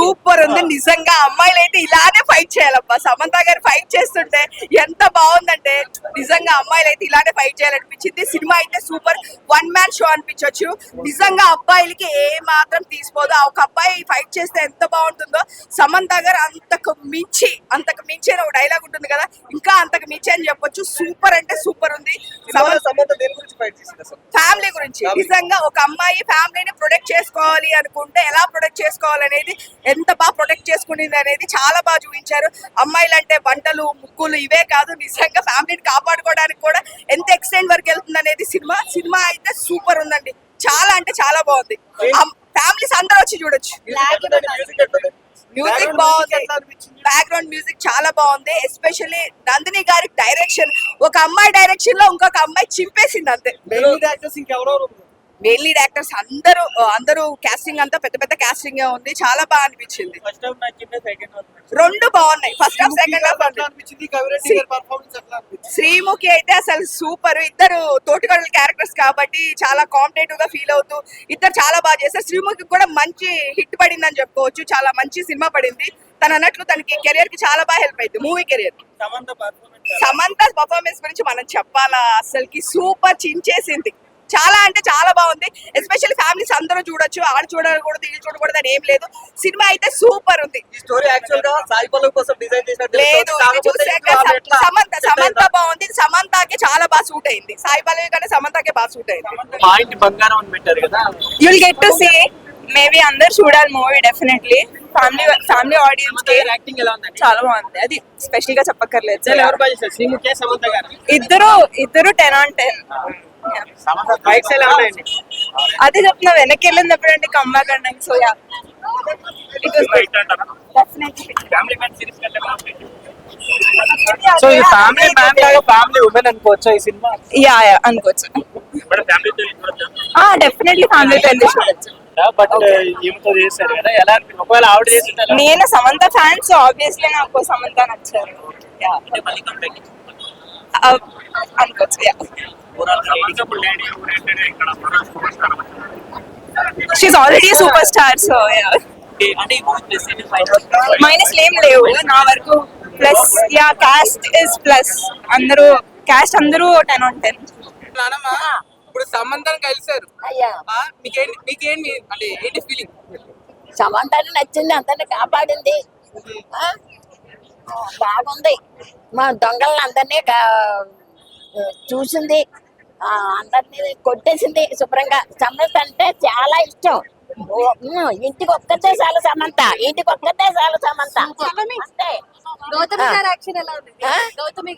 Super ఉంది నిజంగా. అమ్మాయిలు అయితే ఇలానే ఫైట్ చేయాలబ్బా. సమంత గారు ఫైట్ చేస్తుంటే ఎంత బాగుందంటే నిజంగా అమ్మాయిలు అయితే ఇలానే ఫైట్ చేయాలనిపించింది. సినిమా అయితే సూపర్, వన్ మ్యాన్ షో అనిపించవచ్చు. నిజంగా అబ్బాయిలకి ఏ మాత్రం తీసిపోదు. ఒక అబ్బాయి ఫైట్ చేస్తే ఎంత బాగుంటుందో, సమంత గారు అంతకు మించి ఒక డైలాగ్ ఉంటుంది కదా, ఇంకా అంతకు మించి అని చెప్పొచ్చు. సూపర్ అంటే సూపర్ ఉంది. ఫ్యామిలీ గురించి నిజంగా ఒక అమ్మాయి ఫ్యామిలీని ప్రొటెక్ట్ చేసుకోవాలి అనుకుంటే ఎలా ప్రొటెక్ట్ చేసుకోవాలనేది, ఎంత బాగా ప్రొటెక్ట్ చేసుకునేది అనేది చాలా బాగా చూపించారు. అమ్మాయిలు అంటే వంటలు ముగ్గులు ఇవే కాదు, నిజంగా ఫ్యామిలీని కాపాడుకోవడానికి కూడా ఎంత ఎక్స్టెండ్ వరకు వెళ్తుంది అనేది సినిమా అయితే సూపర్ ఉందండి. చాలా అంటే చాలా బాగుంది. ఫ్యామిలీస్ అందరూ వచ్చి చూడొచ్చు. మ్యూజిక్ బాగుంది, బ్యాక్గ్రౌండ్ మ్యూజిక్ చాలా బాగుంది. ఎస్పెషల్లీ నందిని గారి డైరెక్షన్, ఒక అమ్మాయి డైరెక్షన్ లో ఇంకొక అమ్మాయి చింపేసింది అంతే. మెయిన్ లీడ్ యాక్టర్స్ అందరూ కాస్టింగ్ అంతా పెద్ద కాస్టింగ్ ఉంది. చాలా బాగా అనిపించింది. రెండు బాగున్నాయి, first half second half. Sreemukhi అయితే అసలు సూపర్. ఇద్దరు తోటికోడల క్యారెక్టర్స్ కాబట్టి చాలా కాంపిటేటివ్ గా ఫీల్ అవుతూ ఇద్దరు చాలా బాగా చేశారు. శ్రీముఖి కూడా మంచి హిట్ పడింది అని చెప్పుకోవచ్చు. చాలా మంచి సినిమా పడింది. తను అన్నట్లు తనకి కెరియర్ కి చాలా బాగా హెల్ప్ అయింది మూవీ కెరియర్. సమంత పర్ఫార్మెన్స్ గురించి మనం చెప్పాలా, అసలుకి సూపర్ చించేసింది. చాలా అంటే చాలా బాగుంది. ఎస్పెషల్లీ ఫ్యామిలీస్ అందరూ చూడొచ్చు. ఆడ చూడకూడదు వీళ్ళు చూడకూడదు అని ఏం లేదు. సినిమా అయితే సూపర్ ఉంది. లేదు, సమంత బాగుంది. సమంతకి చాలా బాగా సూట్ అయింది. సాయి పల్లవి కానీ సమంతకే బాగా సూట్ అయింది. You'll get to see. Maybe అందరు చూడాలి మూవీ డెఫినెట్లీ. ఫ్యామిలీ ఆడియన్స్ కి చాలా బాగుంది. అది స్పెషల్ గా చెప్పక్కర్లేదు. ఇద్దరు 10 on 10. అదే చెప్తున్నా, వెనక్కి వెళ్ళినప్పుడు అంటే కమ్బ్యాక్ అండి. So yeah, it was so ఈ ఫ్యామిలీ మ్యాన్ లాగా ఫ్యామిలీ ఉమెన్ అనుకోవచ్చా ఈ సినిమా? యా అనుకోవచ్చు. డెఫినెట్లీ ఫ్యామిలీతో వెళ్ళి చూడొచ్చు. బట్ ఈమెతో చేశారు కదా, ఎలా ఒకవేళ ఆవిడ చేస్తుంటారా? నేను సమంత ఫ్యాన్, సో ఆబ్వియస్లీ నాకు సమంత నచ్చారు. అనుకోవచ్చు. She already super star. So minus ఏం లేవు నా వరకు. Plus yeah, cast is plus. Cast అందరూ 10 on 10. ఇప్పుడు సమంతను కలిసారు, మీకేంటి అంటే ఏంటి ఫీలింగ్? సమంతని నచ్చింది, అందరిని కాపాడింది, బాగుంది. మా దొంగలను అందరినీ చూసింది, అందరినీ కొట్టేసింది శుభ్రంగా. సమంత అంటే చాలా ఇష్టం. ఇంటికి ఒక్కతే చాలు సమంత, ఇంటికి ఒక్కతే చాలు సమంత అంతే. గౌతమి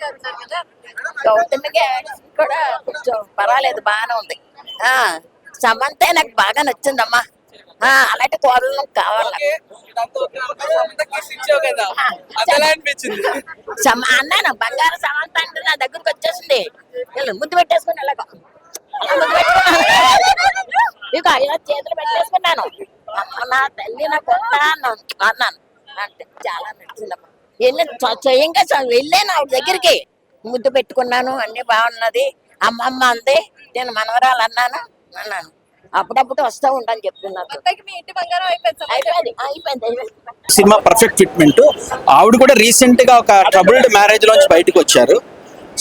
కూడా కొంచెం పర్వాలేదు, బాగానే ఉంది. సమంతే నాకు బాగా నచ్చిందమ్మా. అలాంటి కోడలు కావాలి. అన్నాను బంగారు సమంత అంటే నా దగ్గరకు వచ్చేసింది. ముద్దు పెట్టేసుకుని ఇలాగ ఇక ఇలా చేతులు పెట్టేసుకున్నాను. నా తల్లి నా కొత్త అన్నాను అంటే చాలా నచ్చిందమ్మా. స్వయంగా వెళ్ళాను ఆవిడ దగ్గరికి, ముద్దు పెట్టుకున్నాను. అన్ని బాగున్నది. అమ్మమ్మ అంతే, నేను మనవరాలు అన్నాను. అప్పుడప్పుడు వస్తూ ఉంటాను చెప్తున్నాను. Cinema perfect fitment. ఆవిడ కూడా రీసెంట్ గా ఒక ట్రబుల్డ్ మ్యారేజ్ లోంచి బయటకు వచ్చారు.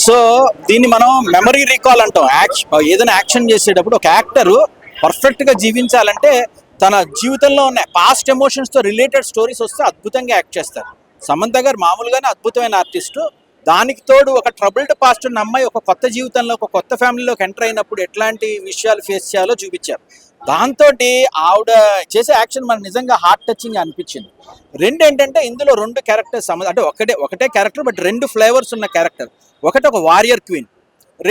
సో దీన్ని మనం మెమరీ రీకాల్ అంటాం. ఏదైనా యాక్షన్ చేసేటప్పుడు ఒక యాక్టర్ పర్ఫెక్ట్ గా జీవించాలంటే తన జీవితంలో ఉన్న పాస్ట్ ఎమోషన్స్ తో రిలేటెడ్ స్టోరీస్ వస్తే అద్భుతంగా యాక్ట్ చేస్తారు. సమంత గారు మామూలుగానే అద్భుతమైన ఆర్టిస్టు. దానికి తోడు ఒక ట్రబుల్డ్ పాస్ట్ ఉన్న అమ్మాయి ఒక కొత్త జీవితంలో ఒక కొత్త ఫ్యామిలీలోకి ఎంటర్ అయినప్పుడు ఎట్లాంటి విషయాలు ఫేస్ చేయాలో చూపించారు. దాంతో ఆవిడ చేసే యాక్షన్ మనకు నిజంగా హార్ట్ టచింగ్ అనిపించింది. రెండు ఏంటంటే ఇందులో రెండు క్యారెక్టర్స్ అంటే ఒకటే క్యారెక్టర్, బట్ రెండు ఫ్లేవర్స్ ఉన్న క్యారెక్టర్. ఒకటి ఒక వారియర్ క్వీన్,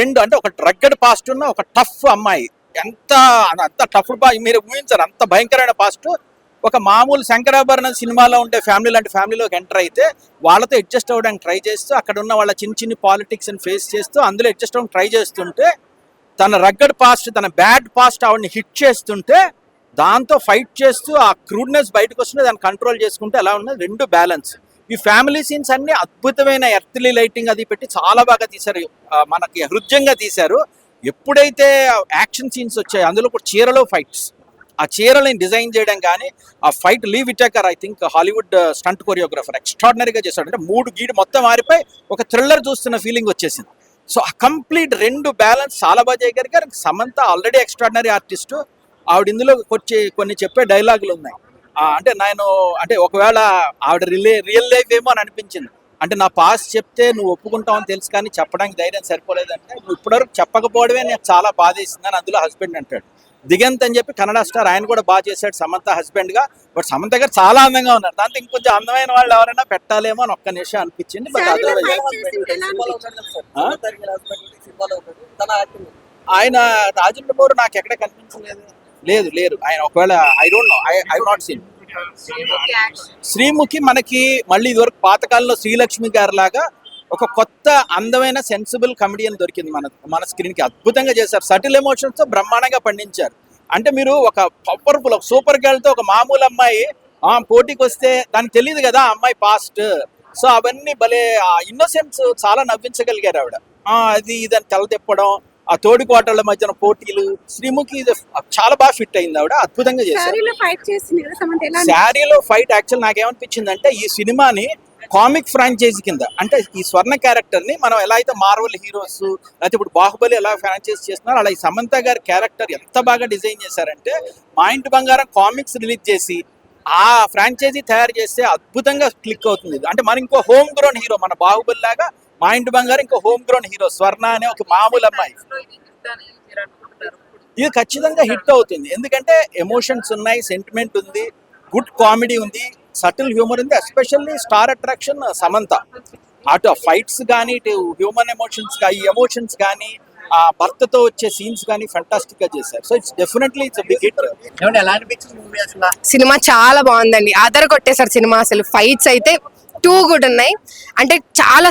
రెండు అంటే ఒక రగ్గడ్ పాస్ట్ ఉన్న ఒక టఫ్ అమ్మాయి. అంత టఫ్ మీరు ఊహించారు, అంత భయంకరమైన పాస్ట్. ఒక మామూలు శంకరాభరణం సినిమాలో ఉండే ఫ్యామిలీ లాంటి ఫ్యామిలీలోకి ఎంటర్ అయితే వాళ్ళతో అడ్జస్ట్ అవ్వడానికి ట్రై చేస్తూ అక్కడ ఉన్న వాళ్ళ చిన్న పాలిటిక్స్ని ఫేస్ చేస్తూ అందులో అడ్జస్ట్ అవ్వడానికి ట్రై చేస్తుంటే తన రగ్గడ్ పాస్ట్, తన బ్యాడ్ పాస్ట్ ఆవిడని హిట్ చేస్తుంటే దాంతో ఫైట్ చేస్తూ ఆ క్రూడ్నెస్ బయటకు వస్తుంటే దాన్ని కంట్రోల్ చేసుకుంటే ఎలా ఉన్నది. రెండు బ్యాలెన్స్. ఈ ఫ్యామిలీ సీన్స్ అన్ని అద్భుతమైన ఎర్త్లీ లైటింగ్ అది పెట్టి చాలా బాగా తీశారు, మనకి హృదయంగా తీశారు. ఎప్పుడైతే యాక్షన్ సీన్స్ వచ్చాయో అందులో కూడా చీరలో ఫైట్స్ ఆ చీరలని డిజైన్ చేయడం కానీ ఆ fight Lee Whitaker I think Hollywood stunt choreographer ఎక్స్ట్రాడినరీగా చేశాడు. అంటే 3 గీడు మొత్తం మారిపోయి ఒక థ్రిల్లర్ చూస్తున్న ఫీలింగ్ వచ్చేసింది. సో ఆ కంప్లీట్ 2 బ్యాలెన్స్ చాలా బాగా చేయగలిగారు. సమంత ఆల్రెడీ ఎక్స్ట్రాడినరీ ఆర్టిస్ట్, ఆవిడ ఇందులో కొన్ని చెప్పే డైలాగులు ఉన్నాయి. అంటే నేను అంటే ఒకవేళ ఆవిడ రియల్ లైఫ్ ఏమో అని అనిపించింది. అంటే నా పాస్ చెప్తే నువ్వు ఒప్పుకుంటావని తెలుసు కానీ చెప్పడానికి ధైర్యం సరిపోలేదంటే నువ్వు ఇప్పటివరకు చెప్పకపోవడమే నాకు చాలా బాధేసింది అని అందులో హస్బెండ్ అంటాడు. దిగంత్ అని చెప్పి కన్నడ స్టార్, ఆయన కూడా బాగా చేశాడు సమంత హస్బెండ్ గా. బట్ సమంత గారు చాలా అందంగా ఉన్నారు. దాంతో ఇంకొంచెం అందమైన వాళ్ళు ఎవరైనా పెట్టాలేమో అని ఒక్క నిమిషం అనిపించింది. బట్ ఆయన రాజేంద్రమోహన్ నాకు ఎక్కడ కనిపించలేదు. లేరు ఆయన ఒకవేళ I don't know, I not seen. Sreemukhi మనకి మళ్ళీ ఇదివరకు పాతకాలంలో శ్రీలక్ష్మి గారి లాగా ఒక కొత్త అందమైన సెన్సిబుల్ కమెడియన్ దొరికింది మన స్క్రీన్ కి. అద్భుతంగా చేశారు, సటిల్ ఎమోషన్స్ తో బ్రహ్మాండంగా పండించారు. అంటే మీరు ఒక పవర్ఫుల్ ఒక సూపర్ గర్ల్ తో ఒక మామూలు అమ్మాయి పోటీకి వస్తే దానికి తెలియదు కదా అమ్మాయి పాస్ట్. సో అవన్నీ భలే ఇన్నోసెన్స్ చాలా నవ్వించగలిగారు ఆవిడ. అది ఇదని తెల తిప్పడం, ఆ తోడి కోటల మధ్యన పోటీలు, శ్రీముఖి చాలా బాగా ఫిట్ అయింది ఆవిడ, అద్భుతంగా చేశారు. శారీలో ఫైట్ యాక్చువల్ నాకేమనిపించింది అంటే ఈ సినిమాని కామిక్ ఫ్రాంచైజీ కింద, అంటే ఈ స్వర్ణ క్యారెక్టర్ ని మనం ఎలా అయితే మార్వల్ హీరోస్ లేకపోతే ఇప్పుడు బాహుబలి ఎలా ఫ్రాంచైజ్ చేస్తున్నారో అలా ఈ సమంత గారి క్యారెక్టర్ ఎంత బాగా డిజైన్ చేశారంటే మా ఇంటి బంగారం కామిక్స్ రిలీజ్ చేసి ఆ ఫ్రాంచైజీ తయారు చేస్తే అద్భుతంగా క్లిక్ అవుతుంది. అంటే మన ఇంకో హోమ్ గ్రోన్ హీరో, మన బాహుబలి లాగా మా ఇంటి బంగారం ఇంకో హోమ్ గ్రోన్ హీరో స్వర్ణ అనే ఒక మామూలు అమ్మాయి. ఇది ఖచ్చితంగా హిట్ అవుతుంది, ఎందుకంటే ఎమోషన్స్ ఉన్నాయి, సెంటిమెంట్ ఉంది, గుడ్ కామెడీ ఉంది, సటిల్ హ్యూమర్ ఉంది. Especially star attraction Samantha. అటు ఫైట్స్ కానీ, ఇటు హ్యూమన్ ఎమోషన్స్ ఈ ఎమోషన్స్ కానీ, ఆ భర్తతో వచ్చే సీన్స్ కానీ ఫంటాస్టిక్ గా చేశారు. So it's definitely it's big hit. ఎలా అనిపించింది మూవీ అసలు? సినిమా చాలా బాగుందండి, ఆధార కొట్టేశారు సినిమా. అసలు ఫైట్స్ అయితే టూ గుడ్ ఉన్నాయి. అంటే చాలా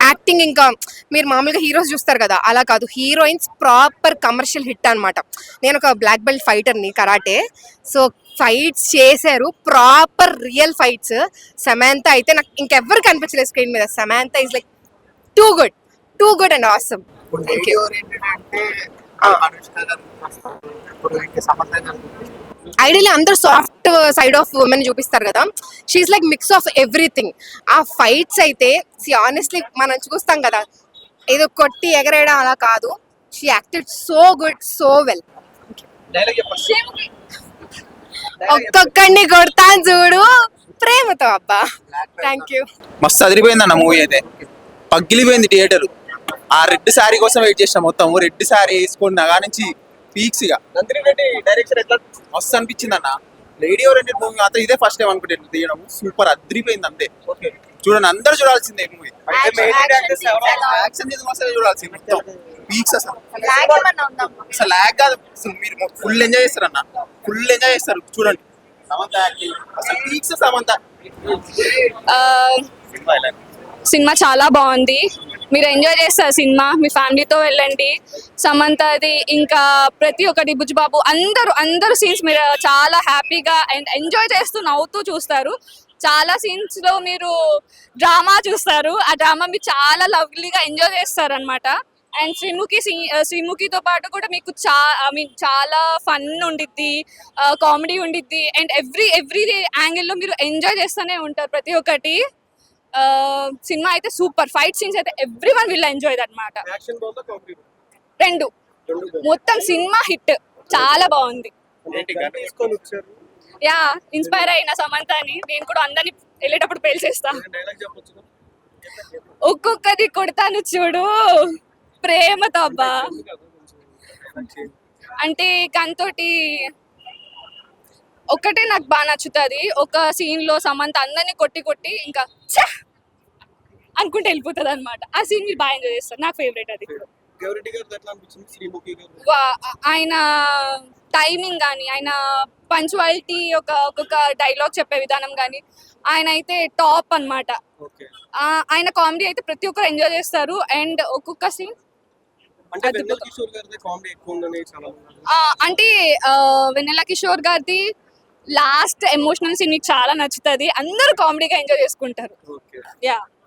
యాక్టింగ్, ఇంకా మీరు మామూలుగా హీరోస్ చూస్తారు కదా అలా కాదు, హీరోయిన్స్ ప్రాపర్ కమర్షియల్ హిట్ అన్నమాట. నేను ఒక బ్లాక్ బెల్ట్ ఫైటర్ని కరాటే, సో ఫైట్స్ చేశారు ప్రాపర్ రియల్ ఫైట్స్. సమంత అయితే నాకు ఇంకెవ్వరు కనిపించలేదు స్క్రీన్ మీద. Samantha is like too good and awesome. Ideally అందరూ సాఫ్ట్ సైడ్ ఆఫ్ ఉమెన్ చూపిస్తారు కదా, she's like mix of everything. ఆ ఫైట్స్ అయితే ఆనెస్ట్లీ మనం చూస్తాం కదా, ఏదో కొట్టి ఎగరేయడం అలా కాదు. She acted so good, so well. ఒక్కొక్కడిని కొడతాను చూడు ప్రేమతో. అబ్బా థ్యాంక్ యూ. మస్తు అదిరిపోయింది అన్న మూవీ అయితే, పగిలిపోయింది థియేటర్. ఆ రెడ్ శారీ కోసం వెయిట్ చేసిన, మొత్తం రెడ్ శారీ వేసుకుని నగా నుంచి పీక్స్ గా మస్తు అనిపించింది అన్న. లేడీ ఓరియంటెడ్ మూవీ మాత్రం ఇదే ఫస్ట్ టైం అనుకుంటాను తీయడం. సూపర్ అదిరిపోయింది అంతే. చూడండి, అందరూ చూడాల్సిందే మూవీ. యాక్షన్ చూడాల్సింది మొత్తం పీక్స్. అసలు లాగ్ కాదు, అసలు మీరు ఫుల్ ఎంజాయ్ చేస్తారు అన్న, ఫుల్ ఎంజాయ్ చేస్తారు. చూడండి సమంత యాక్టింగ్ అసలు పీక్స్. సమంత సినిమా చాలా బాగుంది, మీరు ఎంజాయ్ చేస్తారు సినిమా, మీ ఫ్యామిలీతో వెళ్ళండి. సమంతది ఇంకా ప్రతి ఒక్కటి బుజ్జిబాబు అందరూ సీన్స్ మీరు చాలా హ్యాపీగా అండ్ ఎంజాయ్ చేస్తూ నవ్వుతూ చూస్తారు. చాలా సీన్స్ లో మీరు డ్రామా చూస్తారు, ఆ డ్రామా మీరు చాలా లవ్లీగా ఎంజాయ్ చేస్తారు అనమాట. అండ్ శ్రీముఖితో పాటు కూడా మీకు చాలా ఫన్ ఉండిద్ది, కామెడీ ఉండిద్ది, అండ్ ఎవ్రీ యాంగిల్లో మీరు ఎంజాయ్ చేస్తూనే ఉంటారు ప్రతి ఒక్కటి. సినిమా అయితే సూపర్, ఫైట్ సీన్స్ అయితే ఎవ్రీవన్ విల్ ఎంజాయ్ అన్నమాట. రెండు మొత్తం సినిమా హిట్, చాలా బాగుంది. యా, ఇన్స్పైర్ అయిన సమంతని నేను కూడా అందరినీ వెళ్ళేటప్పుడు పేల్చేస్తా. ఒక్కొక్కది కొడతాను చూడు ప్రేమతో. అబ్బా అంటే కంతోటి ఒక్కటే నాకు బాగా నచ్చుతుంది, ఒక సీన్ లో సమంత అందరినీ కొట్టి ఇంకా అనుకుంటే వెళ్ళిపోతుంది అనమాట. ఆ సీన్ మీరు బాగా ఎంజాయ్ చేస్తారు, నాకు ఫేవరెట్ అది. ఆయన టైమింగ్ కానీ, ఆయన పంచువాలిటీ, ఒక్కొక్క డైలాగ్ చెప్పే విధానం కానీ ఆయన అయితే టాప్ అన్నమాట. ఆయన కామెడీ అయితే ప్రతి ఒక్కరు ఎంజాయ్ చేస్తారు. అండ్ ఒక్కొక్క సీన్ అంటే వెన్నెల కిషోర్ గారిది లాస్ట్ ఎమోషనల్ సీన్ మీకు చాలా నచ్చుతుంది, అందరూ కామెడీగా ఎంజాయ్ చేసుకుంటారు. యా.